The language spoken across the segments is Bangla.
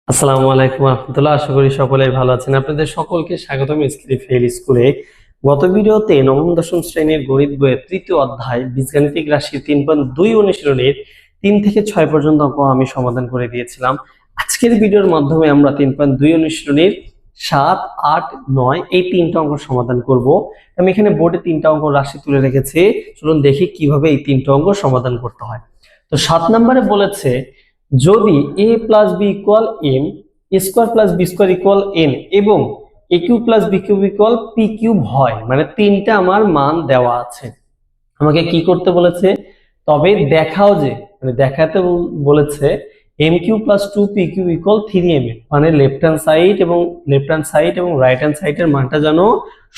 আসসালামু আলাইকুম রহমতুল্লাহ। আশা করি সকলেই ভালো আছেন। আপনাদের সকলকে স্বাগতম ফেল স্কুলে। গত ভিডিওতে নবম দশম শ্রেণীর গণিত বইয়ের তৃতীয় অধ্যায় বীজগাণিতিক রাশি 3.2 অনুশীলনের 3 থেকে 6 পর্যন্ত অঙ্ক আমি সমাধান করে দিয়েছিলাম। আজকের ভিডিওর মাধ্যমে আমরা 3.2 অনুশীলনের 7, 8, 9 এই তিনটা অঙ্ক সমাধান করব। আমি এখানে বোর্ডে তিনটা অঙ্ক রাশি তুলে রেখেছি, চলুন দেখি কিভাবে এই তিনটা অঙ্ক সমাধান করতে হয়। তো 7 নম্বরে বলেছে, যদি a plus B equal M, A square plus B square equal N এবং A cube plus B cube equal P cube হয়, মানে তিনটা আমার মান দেওয়া আছে, আমাকে কি করতে বলেছে? তবে দেখাও যে, মানে দেখাতে বলেছে M cube plus two P cube equal 3m, মানে লেফট হ্যান্ড সাইড এবং রাইট হ্যান্ড সাইডের মানটা যেন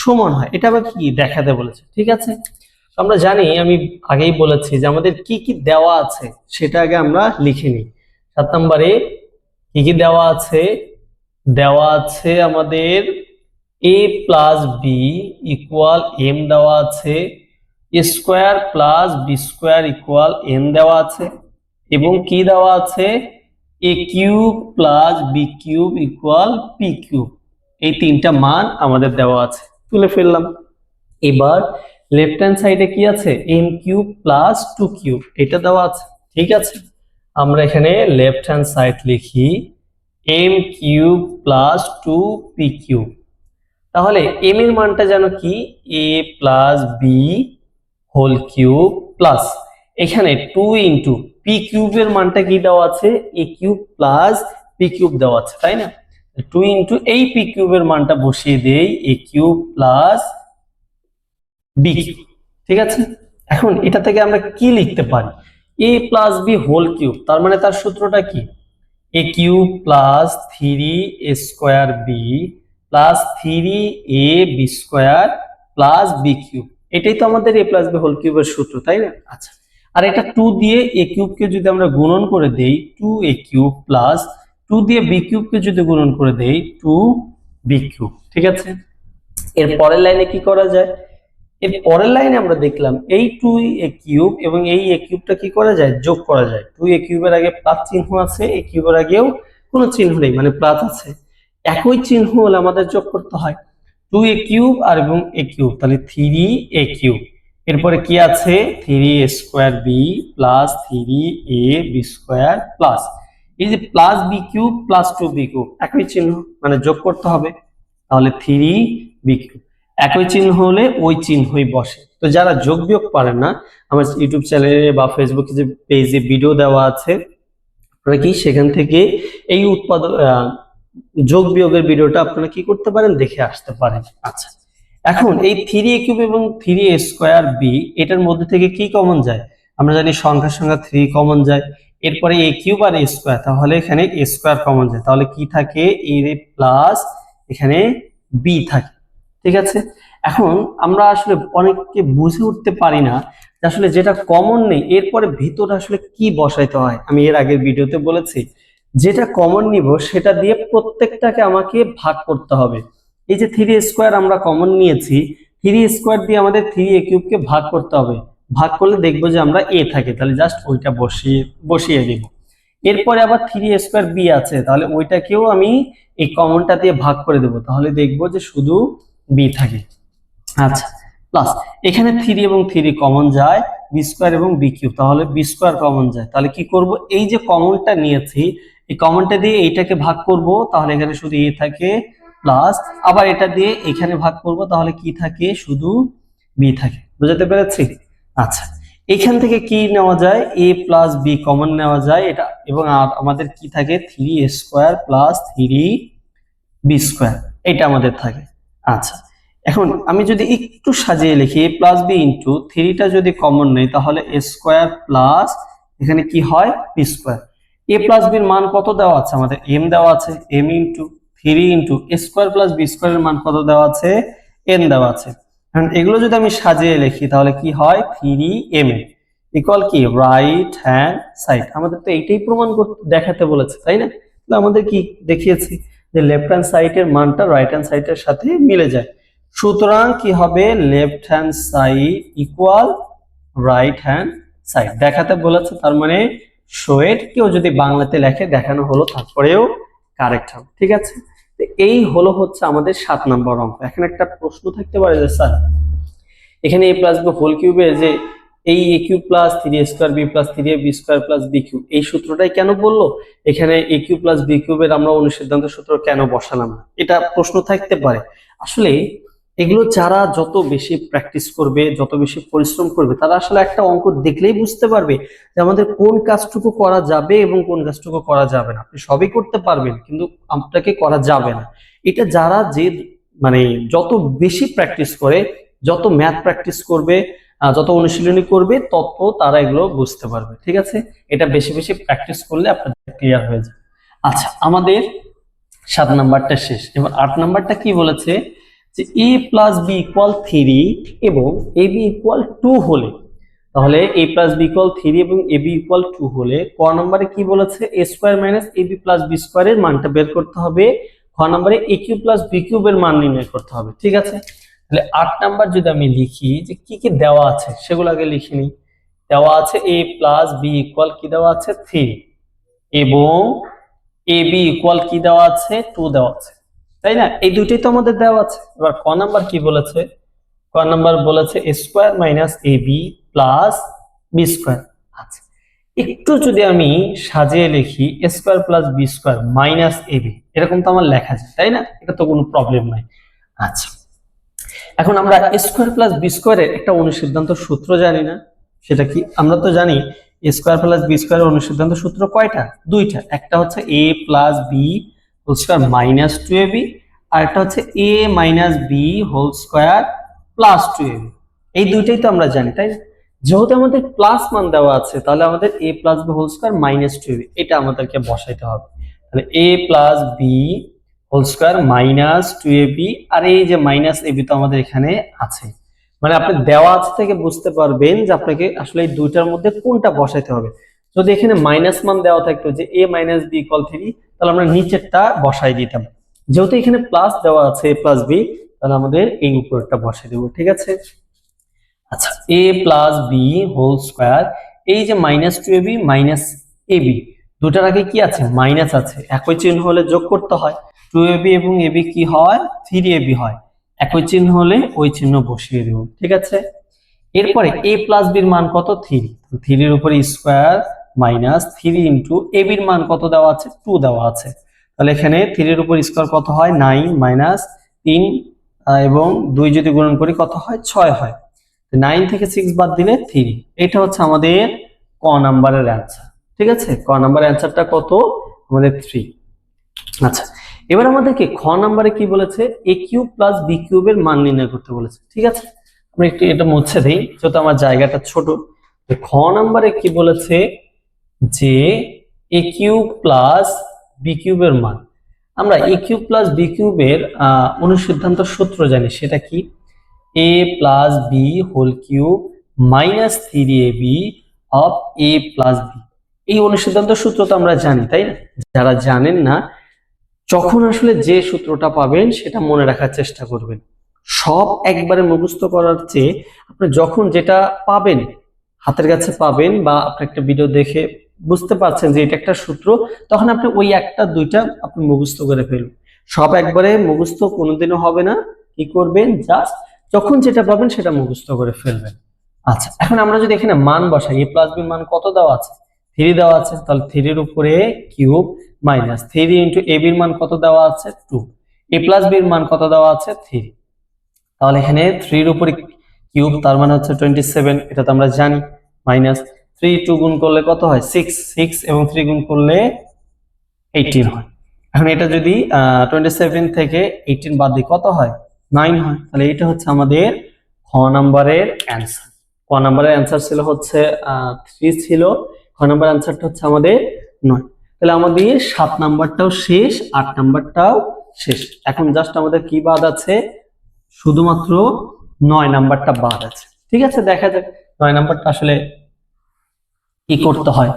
সমান হয়, এটা আবার কি দেখাতে বলেছে। ঠিক আছে, আমরা জানি, আমি আগেই বলেছি যে আমাদের কি কি দেওয়া আছে সেটা আগে আমরা লিখে নিই। 7 নম্বরে কি কি দেওয়া আছে? দেওয়া আছে আমাদের a plus B equal M দেওয়া আছে, A square plus B square equal N দেওয়া আছে, এবং কি দেওয়া আছে? A cube plus B cube equal P cube. এই তিনটা মান আমাদের দেওয়া আছে, তুলে ফেললাম। এবার লেফট হ্যান্ড সাইডে কি আছে? M cube plus two cube, এটা দেওয়া আছে। ঠিক আছে, আমরা এখানে লেফট হ্যান্ড সাইড লিখি M cube plus two P cube. তাহলে এম এর মানটা যেন কি? A plus B whole cube plus এখানে টু ইন্টু পি কিউবের মানটা কি দেওয়া আছে? A cube plus P cube দেওয়া আছে, তাই না? টু ইন্টু এই পি কিউবের মানটা বসিয়ে দেই A cube plus B cube. ঠিক আছে, এখন এটা থেকে আমরা কি লিখতে পারি? A plus B whole cube, তার মানে তার সূত্রটা কি? A cube plus 3a square B plus 3a B square plus B cube. এটাই তো আমাদের এ প্লাস বি হোল কিউবের সূত্র, তাই না? আচ্ছা, আর এটা 2 দিয়ে এ কিউবকে যদি আমরা গুণন করে দেই 2a কিউব প্লাস 2 দিয়ে বি কিউবকে যদি গুণন করে দেই 2b কিউব। ঠিক আছে, এর পরের লাইনে কি করা যায়? এর পরের লাইনে আমরা দেখলাম এই 2a কিউব এবং এই a কিউবটা কি করা যায়? যোগ করা যায়। 2a কিউবের আগে প্লাস চিহ্ন আছে, a কিউবের আগেও কোনো চিহ্ন নেই, মানে প্লাস আছে। একই চিহ্ন হলে আমাদের যোগ করতে হয় 2a কিউব আর এবং a কিউব, তাহলে 3a কিউব। এরপরে কি আছে? 3a square B plus 3a B square plus এই যে plus B cube plus 2b cube, একই চিহ্ন, মানে যোগ করতে হবে, তাহলে 3b কিউব। একই চিহ্ন হলে ওই চিহ্নই বসে। তো যারা যোগ বিয়োগ পারেন না, আমার ইউটিউব চ্যানেলে বা ফেসবুকে যে পেজে ভিডিও দেওয়া আছে, আপনারা কি সেখান থেকে এই উৎপাদক যোগ বিয়োগের ভিডিওটা আপনারা কি করতে পারেন? দেখে আসতে পারেন। আচ্ছা, এখন এই 3a কিউব এবং 3a স্কোয়ার বি, এটার মধ্যে থেকে কি কমন যায়? আমরা জানি সংখ্যার সংখ্যা 3 কমন যায়। এরপরে a কিউব আর a স্কোয়ার, তাহলে এখানে a স্কোয়ার কমন যায়, তাহলে কি থাকে? a প্লাস এখানে b থাকে। ঠিক আছে, এখন আমরা আসলে অনেককে বুঝে উঠতে পারি না যে আসলে যেটা কমন নেই এরপরে ভিতরে আসলে কি বসাইতে হয়। আমি এর আগের ভিডিওতে বলেছি, যেটা কমন নিব সেটা দিয়ে প্রত্যেকটাকে আমাকে ভাগ করতে হবে। এই যে 3a স্কোয়ার আমরা কমন নিয়েছি, 3a স্কোয়ার দিয়ে আমাদের 3a কিউবকে ভাগ করতে হবে। ভাগ করলে দেখবো যে আমরা a থাকে, তাহলে জাস্ট ওইটা বসিয়ে দিব। এরপরে আবার 3a স্কোয়ার বি আছে, তাহলে ওইটাকেও আমি এই কমনটা দিয়ে ভাগ করে দেব, তাহলে দেখবো যে শুধু বি থাকে। আচ্ছা, প্লাস এখানে 3 এবং 3 কমন যায়, বি স্কোয়ার এবং বি কিউব, তাহলে বি স্কোয়ার কমন যায়। তাহলে কি করব? এই যে কমনটা নিয়েছি, এই কমনটা দিয়ে এইটাকে ভাগ করব, তাহলে এখানে শুধু এ থাকে, প্লাস আবার এটা দিয়ে এখানে ভাগ করব, তাহলে কি থাকে? শুধু বি থাকে। বুঝতে পেরেছি? আচ্ছা, এখান থেকে কি নেওয়া যায়? এ প্লাস বি কমন নেওয়া যায় এটা, এবং আর আমাদের কি থাকে? 3a square plus 3b square, এটা আমাদের থাকে। আচ্ছা, এখন আমি যদি একটু সাজিয়ে লিখি এ প্লাস বি ইন্টু 3টা যদি কমন নেই, তাহলে এ স্কোয়ার প্লাস এখানে কি হয়? B square. এ প্লাস বির মান কত দেওয়া আছে? আমাদের এম দেওয়া আছে, এম ইন্টু 3 ইন্টু এ স্কোয়ার প্লাস বি স্কোয়ারের মান কত দেওয়া আছে? এন দেওয়া আছে। এখন এগুলো যদি আমি সাজিয়ে লিখি তাহলে কি হয়? 3m ইকুয়াল কি? Right hand side. আমাদের তো এইটাই প্রমাণ করতে দেখাতে বলেছে, তাই না? তাহলে আমাদের কি দেখিয়েছি যে লেফট হ্যান্ড সাইডের মানটা রাইট হ্যান্ড সাইডের সাথে মিলে যায়। সুতরাং কি হবে? Left hand side equal right hand side দেখাতে বলেছে, তার মানে শো ইট। কেউ যদি বাংলাতে লেখে দেখানো হলো, তারপরেও কারেক্ট হবে। ঠিক আছে, তো এই হলো হচ্ছে আমাদের 7 নম্বর অঙ্ক। এখন একটা প্রশ্ন থাকতে পারে যে স্যার এখানে a প্লাস বি হোল কিউবের যে এই a cube plus 3a² b plus 3ab² plus b cube এই সূত্রটাই কেন বললো, এখানে a কিউব প্লাস b কিউবের আমরা অনুসিদ্ধান্ত সূত্র কেন বসালাম না, এটা প্রশ্ন থাকতে পারে। আসলে এগুলো যারা যত বেশি প্র্যাকটিস করবে, যত বেশি পরিশ্রম করবে, তারা আসলে একটা অঙ্ক দেখলেই বুঝতে পারবে যে আমাদের কোন কাজটুকু করা যাবে এবং কোন কাজটুকু করা যাবে না। আপনি সবই করতে পারবেন কিন্তু আপনাকে করা যাবে না। এটা যারা যে মানে যত বেশি প্র্যাকটিস করে, যত ম্যাথ প্র্যাকটিস করবে, যত অনুশীলনী করবে, তত তারা এগুলো বুঝতে পারবে। ঠিক আছে, এটা বেশি বেশি প্র্যাকটিস করলে আপনাদের ক্লিয়ার হয়ে যাবে। আচ্ছা, আমাদের 7 নাম্বারটা শেষ। এবার 8 নাম্বারটা কি বলেছে যে a প্লাস বি ইকুয়াল 3 এবং ab ইকুয়াল 2 হলে, তাহলে a প্লাস বি ইকুয়াল 3 এবং ab ইকুয়াল 2 হলে ক নম্বরে কি বলেছে a square minus ab plus b স্কয়ারের মানটা বের করতে হবে, খ নম্বরে a কিউব প্লাস b কিউবের মান নির্ণয় করতে হবে। ঠিক আছে, তাহলে 8 নাম্বার যদি আমি লিখি যে কি কি দেওয়া আছে সেগুলো আগে লিখে নিই। দেওয়া আছে a প্লাস b ইকুয়াল কি দেওয়া আছে 3 এবং ab ইকুয়াল কি দেওয়া আছে 2 দেওয়া আছে, তাই না? এই দুইটাই তো আমাদের দেওয়া আছে। এবার ক নাম্বার কি বলেছে, ক নাম্বার বলেছে a square minus ab plus b square. আচ্ছা, একটু যদি আমি সাজিয়ে লিখি a square plus b square minus ab, এরকম তো আমার লেখা যায়, তাই না? এটা তো কোনো প্রবলেম নাই। আচ্ছা, এখন আমরা a স্কয়ার প্লাস b স্কয়ারের একটা অনুসিদ্ধান্ত সূত্র জানি না, সেটা কি? আমরা তো জানি a স্কয়ার প্লাস b স্কয়ারের অনুসিদ্ধান্ত সূত্র কয়টা? দুইটা। একটা হচ্ছে a plus b whole square minus 2ab, আর একটা হচ্ছে a minus b whole square plus 2ab। এই দুইটাই তো আমরা জানি, তাই না? যেহেতু আমাদের প্লাস মান দেওয়া আছে, তাহলে আমাদের a plus b whole square minus 2ab এটা আমাদেরকে বসাইতে হবে। তাহলে a plus b whole square minus 2ab, আর এই যে মাইনাস ab তো আমাদের এখানে আছে। মানে আপনি দেওয়া আছে থেকে বুঝতে পারবেন যে আপনাকে আসলে এই দুইটার মধ্যে কোনটা বসাইতে হবে। যদি এখানে মাইনাস মান দেওয়া থাকতো যে a মাইনাস b ইকুয়াল 3, তাহলে আমরা নিচেরটা বসাই দিতাম। যেহেতু এখানে প্লাস দেওয়া আছে a প্লাস b, তাহলে আমাদের এই উপরেরটা বসাই দেব। ঠিক আছে, আচ্ছা, a plus b whole square, এই যে মাইনাস 2ab মাইনাস ab দুটার আগে কি আছে? মাইনাস আছে। একই চিহ্ন হলে যোগ করতে হয়, 2ab এবং ab কি হয়? 3ab হয়। একই চিহ্ন হলে ওই চিহ্ন বসিয়ে দেব। ঠিক আছে, এরপরে a প্লাস b এর মান কত? 3, 3 এর উপরে স্কয়ার মাইনাস 3 ইনটু ab এর মান কত দেওয়া আছে? 2 দেওয়া আছে। তাহলে এখানে 3 এর উপর স্কয়ার কত হয়? 9 মাইনাস 3 এবং 2 যদি গুণন করি কত হয়? 6 হয়। 9 থেকে 6 বাদ দিলে 3। এটা হচ্ছে আমাদের ক নাম্বারের অ্যান্সার। ঠিক আছে, ক নাম্বারের অ্যান্সারটা কত? আমাদের 3। আচ্ছা, এবার আমাদেরকে খ নাম্বারে কি বলেছে? a কিউব প্লাস b কিউবের মান নির্ণয় করতে বলেছে। ঠিক আছে, আমরা একটু এটা মুছে দেই যেহেতু আমার জায়গাটা ছোট। খ নাম্বারে কি বলেছে যে a কিউব প্লাস b কিউবের মান। আমরা a কিউব প্লাস b কিউবের অনুসিদ্ধান্ত সূত্র জানি, সেটা কি? a plus b whole cube minus 3ab of a plus b। এই অনুসিদ্ধান্ত সূত্র তো আমরা জানি, তাই না? যারা জানেন না, যখন আসলে যে সূত্রটা পাবেন সেটা মনে রাখার চেষ্টা করবেন। সব একবারে মুখস্থ করার চেয়ে আপনি যখন যেটা পাবেন, হাতের কাছে পাবেন, বা আপনি একটা ভিডিও দেখে বুঝতে পারছেন যে এটা একটা সূত্র, তখন আপনি ওই একটা দুইটা আপনি মুখস্থ করে ফেলবেন। সব একবারে মুখস্থ কোনোদিনও হবে না। কি করবেন? জাস্ট যখন যেটা পাবেন সেটা মুখস্থ করে ফেলবেন। আচ্ছা, এখন আমরা যদি এখানে মান বসাই, a প্লাস b মান কত দেওয়া আছে? 3 দেওয়া আছে। তাহলে 3 এর উপরে কিউব মাইনাস 3 ইনটু ab এর মান কত দেওয়া আছে? 2। a প্লাস b এর মান কত দেওয়া আছে? 3। তাহলে এখানে 3 এর উপরে কিউব, তার মানে হচ্ছে 27, এটা তো আমরা জানি। মাইনাস 3 2 গুণ করলে কত হয়? 6, 6 এবং 3 গুণ করলে 18 হয়। এখন এটা যদি 27 থেকে 18 বাদ দিই কত হয়? 9 হয়। তাহলে এটা হচ্ছে আমাদের খ নাম্বারের অ্যান্সার। ক নাম্বারের অ্যান্সার ছিল হচ্ছে 3 ছিল, খ নাম্বার অ্যান্সারটা হচ্ছে আমাদের 9। তাহলে আমাদের 7 নাম্বারটাও শেষ, 8 নাম্বারটাও শেষ। এখন জাস্ট আমাদের কি বাদ আছে? শুধুমাত্র 9 নাম্বারটা বাদ আছে। ঠিক আছে, দেখা যাক 9 নাম্বারটা আসলে কি করতে হয়।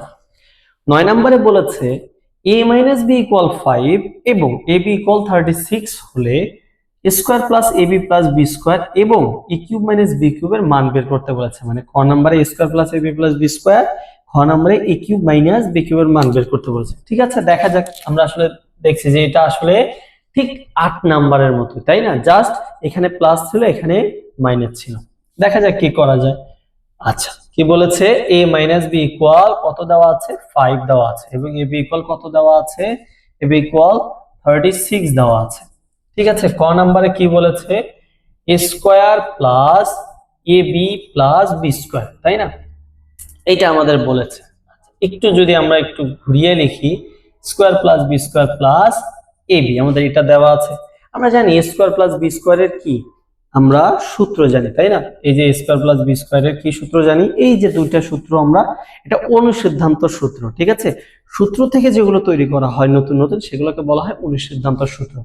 9 নম্বরে বলেছে a মাইনাস b ইকুয়াল 5 এবং ab ইকুয়াল 36 হলে square plus ab plus b square এবং a কিউব মাইনাস b কিউবের মান বের করতে বলেছে। মানে ক নম্বরে square plus ab plus b square, খ নম্বরে a কিউব মাইনাস b কিউবের মান বের করতে বলেছে। ঠিক আছে, দেখা যাক আমরা আসলে দেখছি যে এটা আসলে ঠিক 8 নাম্বারের মতো, তাই না? জাস্ট এখানে প্লাস ছিল, এখানে মাইনাস ছিল। দেখা যাক কি করা যায়। আচ্ছা, কি বলেছে? a মাইনাস বি ইকুয়াল কত দেওয়া আছে? 5 দেওয়া আছে, এবং ab ইকুয়াল কত দেওয়া আছে? ab ইকুয়াল 36 দেওয়া আছে। ঠিক আছে, ক নাম্বারে কি বলেছে? a square plus ab plus b square, তাই না? এইটা আমাদের বলেছে। একটু যদি আমরা একটু ঘুরিয়ে লিখি, square plus B square plus ab, আমাদের এটা দেওয়া আছে। আমরা জানি a স্কয়ার প্লাস বি স্কয়ারের কি আমরা সূত্র জানি, তাই না? এই যে a স্কয়ার প্লাস বি স্কয়ারের কি সূত্র জানি? এই যে দুইটা সূত্র আমরা, এটা অনুসিদ্ধান্ত সূত্র। ঠিক আছে, সূত্র থেকে যেগুলো তৈরি করা হয় নতুন নতুন, সেগুলোকে বলা হয় অনুসিদ্ধান্ত সূত্র।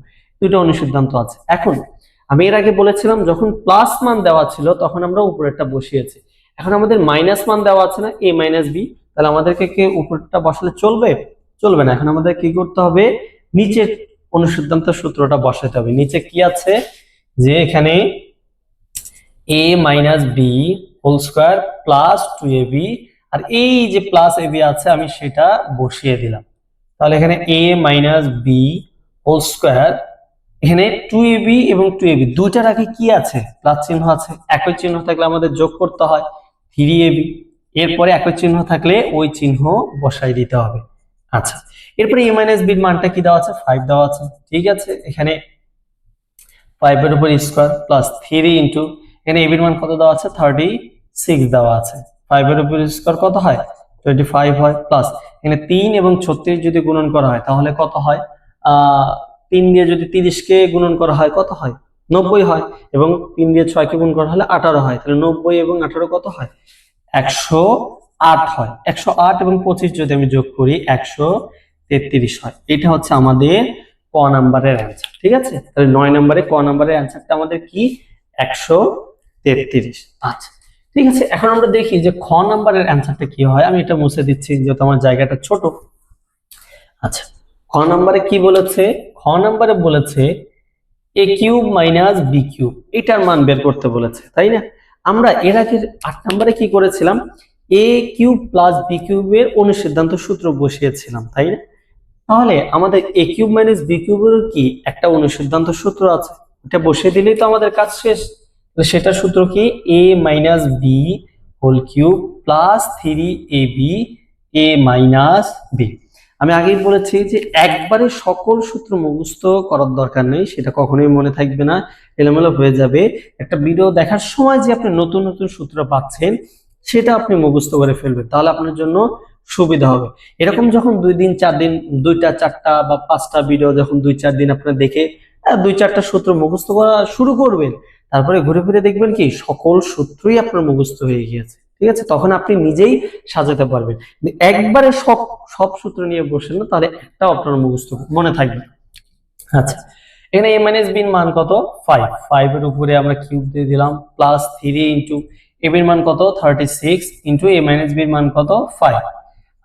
দুইটা অনুসিদ্ধান্ত আছে। এখন আমি এর আগে বলেছিলাম যখন প্লাস মান দেওয়া ছিল তখন আমরা উপরেরটা বসিয়েছি। এখন আমাদের মাইনাস মান দেওয়া আছে না, a মাইনাস বি, তাহলে আমাদেরকে কি উপরেরটা বসালে চলবে? চলবে না। এখন আমাদের কি করতে হবে? নিচের অনুসিদ্ধান্ত সূত্রটা বসাতে হবে। নিচে কি আছে? যে এখানে a minus B whole square plus 2ab, আর এই যে প্লাস ab আছে আমি সেটা বসিয়ে দিলাম। তাহলে এখানে a minus B whole square, এখানে 2ab এবং 2ab দুইটার আগে কি আছে? প্লাস চিহ্ন আছে। একই চিহ্ন থাকলে আমাদের যোগ করতে হয় 3ab, এরপরে একই চিহ্ন থাকলে ওই চিহ্ন বসাই দিতে হবে। আচ্ছা, এরপরে a মাইনাস b এর মানটা কি দেওয়া আছে? 5 দেওয়া আছে। ঠিক আছে, এখানে 5 এর উপর স্কয়ার প্লাস 3 ইনটু, এখানে ab এর মান কত দেওয়া আছে? 36 দেওয়া আছে। 5 এর উপর স্কয়ার কত হয়? 25 হয়, প্লাস এখানে 3 এবং 36 যদি গুণন করা হয় তাহলে কত হয়? 3 দিয়ে যদি 30 কে গুণন করা হয় কত হয়? 90 হয়, এবং 3 দিয়ে 6 কে গুণ করা হলে 18 হয়। তাহলে 90 এবং 18 কত হয়? 108 হয়। 108 এবং 25 যদি আমি যোগ করি 133 হয়। এটা হচ্ছে আমাদের ক নাম্বারের অ্যান্সার। ঠিক আছে, তাহলে 9 নম্বরে ক নাম্বারের অ্যান্সারটা আমাদের কি? 133। আচ্ছা, ঠিক আছে, এখন আমরা দেখি যে খ নাম্বারের অ্যান্সারটা কি হয়। আমি এটা মুছে দিচ্ছি যেহেতু আমার জায়গাটা ছোট। আচ্ছা, খ নাম্বারে কি বলেছে? খ নাম্বারে বলেছে a cube minus B cube, এটার মান বের করতে বলেছে, তাই না? আমরা এর আগে 8 নম্বরে কি করেছিলাম? a কিউব প্লাস বি কিউবের অনুসিদ্ধান্ত সূত্র বসিয়েছিলাম, তাই না? তাহলে আমাদের a কিউব মাইনাস বি কিউবের কি একটা অনুসিদ্ধান্ত সূত্র আছে, এটা বসিয়ে দিলেই তো আমাদের কাজ শেষ। সেটা সূত্র কি? a minus B whole cube plus 3ab a minus B. আমি আগেই বলেছি যে একবারে সকল সূত্র মুখস্থ করার দরকার নেই, সেটা কখনোই মনে থাকবে না, এলোমেলো হয়ে যাবে। একটা ভিডিও দেখার সময় যে আপনি নতুন নতুন সূত্র পাচ্ছেন সেটা আপনি মুখস্থ করে ফেলবেন, তাহলে আপনার জন্য সুবিধা হবে। এরকম যখন 2 দিন 4 দিন 2টা 4টা বা 5টা ভিডিও যখন 2-4 দিন আপনারা দেখে 2-4টা সূত্র মুখস্থ করা শুরু করবেন, তারপরে ঘুরে ফিরে দেখবেন কি সকল সূত্রই আপনার মুখস্থ হয়ে গিয়েছে। ঠিক আছে, তখন আপনি নিজেই সাজাতে পারবেন। একবারে সব সব সূত্র নিয়ে বসেন না, তাহলে একটাও আপনার মুখস্থ মনে থাকবে। আচ্ছা, এখানে a মাইনাস b এর মান কত? 5। 5 এর উপরে আমরা কিউব দিয়ে দিলাম প্লাস 3 ইনটু ab এর মান কত? 36 ইনটু a মাইনাস b এর মান কত? 5।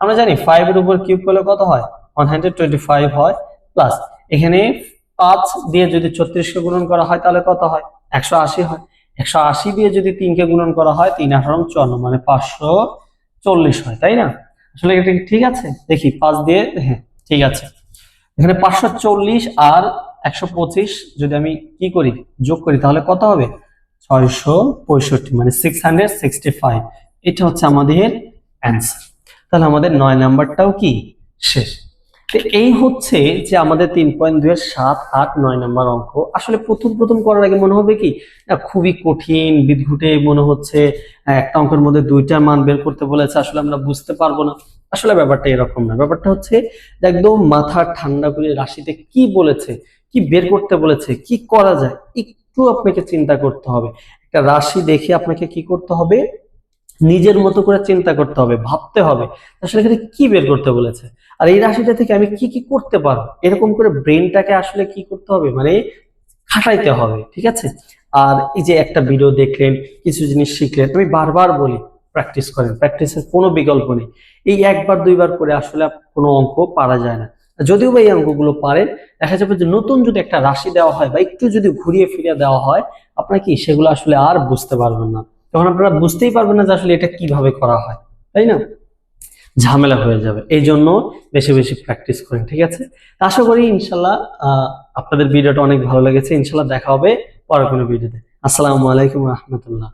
আমরা জানি 5 এর উপর কিউব করলে কত হয়? 125 হয়, প্লাস এখানে 5 দিয়ে যদি 36 কে গুণন করা হয় তাহলে কত হয়? 180 হয়। 180 দিয়ে যদি 3 কে গুণন করা হয় 3 18 54 মানে 540 হয়, তাই না? আসলে এটা কি ঠিক আছে? দেখি 5 দিয়ে, হ্যাঁ ঠিক আছে। এখানে 540 আর 125 যদি আমি কি করি? যোগ করি তাহলে কত হবে? 665 মানে 665। এটা হচ্ছে আমাদের অ্যান্সার। তাহলে আমাদের 9 নাম্বারটাও কি শেষ। তো এই হচ্ছে যে আমাদের 3.2 এর 7, 8, 9 নাম্বার অঙ্ক। আসলে প্রথম প্রথম করার আগে মনে হবে কি না খুবই কঠিন, বিদঘুটে মনে হচ্ছে, একটা অঙ্কের মধ্যে 2টা মান বের করতে বলেছে, আসলে আমরা বুঝতে পারবো না। আসলে ব্যাপারটা এরকম না, ব্যাপারটা হচ্ছে একদম মাথা ঠান্ডা করে রাশিতে কি বলেছে, কি বের করতে বলেছে, কি করা যায় একটু আপনাকে চিন্তা করতে হবে। একটা রাশি দেখে আপনাকে কি করতে হবে? নিজের মতো করে চিন্তা করতে হবে, ভাবতে হবে আসলে এখানে কি বের করতে বলেছে, আর এই রাশিটা থেকে আমি কি কি করতে পারবো, এরকম করে ব্রেনটাকে আসলে কি করতে হবে, মানে খাটাইতে হবে। ঠিক আছে, আর এই যে একটা ভিডিও দেখলেন, কিছু জিনিস শিখলেন, আমি বারবার বলি প্র্যাকটিস করেন, প্র্যাকটিসের কোনো বিকল্প নেই। এই একবার দুইবার করে আসলে কোনো অঙ্ক পারা যায় না। যদিও বা এই অঙ্কগুলো পারেন, দেখা যাবে যে নতুন যদি একটা রাশি দেওয়া হয় বা একটু যদি ঘুরিয়ে ফিরিয়ে দেওয়া হয়, আপনার কি সেগুলো আসলে আর বুঝতে পারবেন না, তখন আপনারা বুঝতেই পারবেন না যে আসলে এটা কিভাবে করা হয়, তাই না? ঝামেলা হয়ে যাবে। এই জন্য বেশি বেশি প্র্যাকটিস করেন, ঠিক আছে? আশা করি ইনশাল্লাহ আপনাদের ভিডিওটা অনেক ভালো লেগেছে। ইনশাল্লাহ দেখা হবে পরের কোনো ভিডিওতে। আসসালামু আলাইকুম রহমতুল্লাহ।